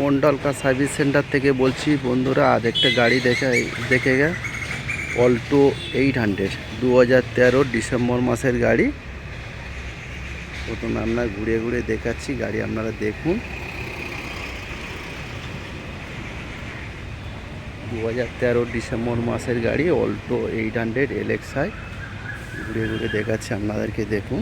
Mondal car service centre থেকে বলছি বন্ধুরা। আজ একটা গাড়ি দেখে গে অল্টো 800 2013 ডিসেম্বর মাসের গাড়ি। প্রথমে আমরা ঘুরে ঘুরে দেখাচ্ছি গাড়ি, আপনারা দেখুন। 2013 ডিসেম্বর মাসের গাড়ি অল্টো 800 LXi। ঘুরে ঘুরে দেখাচ্ছি আপনাদেরকে, দেখুন।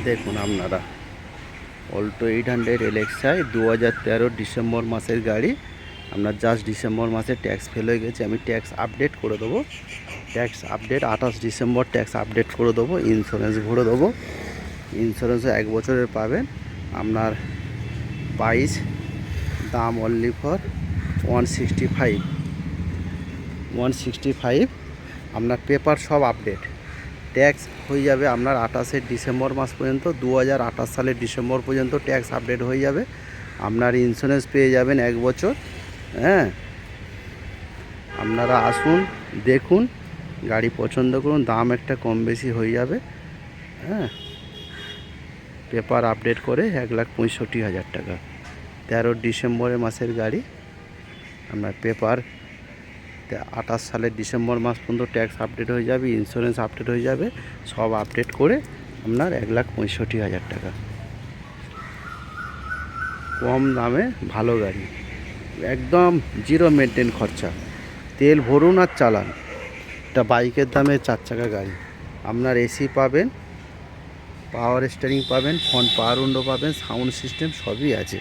দেখুন আপনারা, অল্টো 800 LXi 2013 ডিসেম্বর মাসের গাড়ি। আপনার জাস্ট ডিসেম্বর মাসে ট্যাক্স ফেল হয়ে গেছে, আমি ট্যাক্স আপডেট করে দেবো। Tax update 28 December tax update করে দেবো। ইন্স্যুরেন্স ভরে দেবো। ইন্স্যুরেন্সও 1 বছরের পাবেন। আপনার 22, দাম অনলি ফর 165। আপনার পেপার সব আপডেট। ট্যাক্স হয়ে যাবে আপনার 28 ডিসেম্বর মাস পর্যন্ত, 2028 সালের ডিসেম্বর পর্যন্ত ট্যাক্স আপডেট হয়ে যাবে। আপনার ইন্স্যুরেন্স পেয়ে যাবেন 1 বছর। হ্যাঁ, আপনারা আসুন, দেখুন, গাড়ি পছন্দ করুন। দাম একটা কম বেশি হয়ে যাবে। হ্যাঁ, পেপার আপডেট করে 1,65,000 টাকা। 13 ডিসেম্বরের মাসের গাড়ি। আপনার পেপার 28 সালের ডিসেম্বর মাস পর্যন্ত ট্যাক্স আপডেট হয়ে যাবে, ইন্স্যুরেন্স আপডেট হয়ে যাবে। সব আপডেট করে আপনার 1,65,000 টাকা। কম দামে ভালো গাড়ি, একদম জিরো মেনটেন খরচা। তেল ভরুন আর চালান। এটা বাইকের দামে 4 চাকা গাড়ি। আপনার এসি পাবেন, পাওয়ার স্টিয়ারিং পাবেন, ফ্রন্ট পাওয়ার উইন্ডো পাবেন, সাউন্ড সিস্টেম সবই আছে।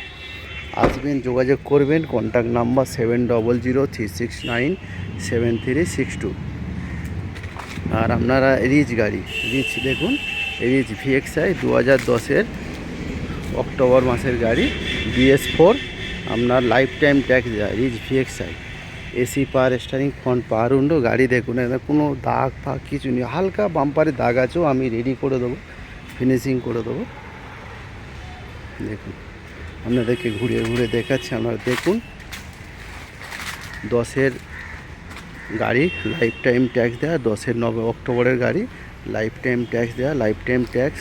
আসবেন, যোগাযোগ করবেন। Contact number 7003697362। আর আপনারা রিচ গাড়ি, রিচ দেখুন, রিচ VXi 2010-এর অক্টোবর মাসের গাড়ি, BS4। আপনার লাইফ টাইম ট্যাক্স দেয় Ritz VXi। AC, power steering, front power window. গাড়ি দেখুন, এখানে কোনো দাগ ফাগ কিছু নেই। হালকা বাম্পারে দাগ আছেও আমি রেডি করে দেবো, ফিনিশিং করে দেবো। দেখুন, আপনাদেরকে ঘুরিয়ে ঘুরে দেখাচ্ছি, আপনারা দেখুন। 10-এর গাড়ি, লাইফ টাইম ট্যাক্স দেওয়া। 10-এর অক্টোবরের গাড়ি, লাইফ টাইম ট্যাক্স দেওয়া, life time tax.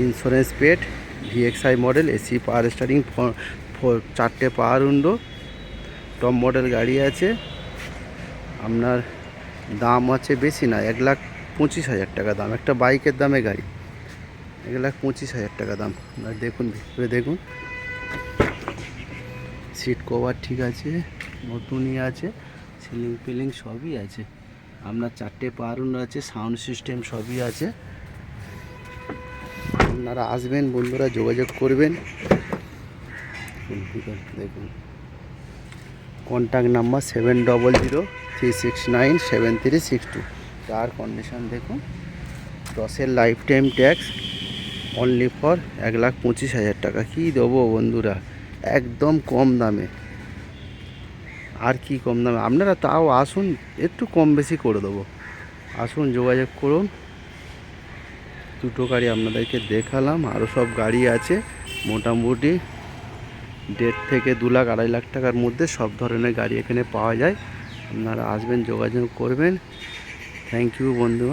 Insurance paid, VXi model, AC, power steering, 4টে পাওয়ার উইন্ডো, টপ মডেল গাড়ি আছে। আপনার দাম আছে বেশি না, 1,25,000 টাকা দাম। একটা বাইকের দামে গাড়ি, 1,25,000 টাকা দাম। আপনার দেখুন, ভিতরে দেখুন, সিট কভার ঠিক আছে, নতুনই আছে, সিলিং ফিলিং সবই আছে। আপনার 4টে পাওয়ার উইন্ডো আছে, সাউন্ড সিস্টেম সবই আছে। আপনারা আসবেন বন্ধুরা, যোগাযোগ করবেন। দেখুন, কন্ট্যাক্ট নাম্বার 7003697362। টায়ার কন্ডিশন দেখুন। 10-এর life time tax only for 1,25,000 টাকা। কী দেবো বন্ধুরা, একদম কম দামে। আর কি কম দামে? আপনারা তাও আসুন, একটু কম বেশি করে দেবো। আসুন, যোগাযোগ করুন। দুটো গাড়ি আপনাদেরকে দেখালাম, আরও সব গাড়ি আছে। মোটামুটি 1.5 থেকে 2 লাখ 2.5 লাখ টাকার মধ্যে সব ধরনের গাড়ি এখানে পাওয়া যায়। আপনারা আসবেন, যোগাযোগ করবেন। থ্যাংক ইউ বন্ধু।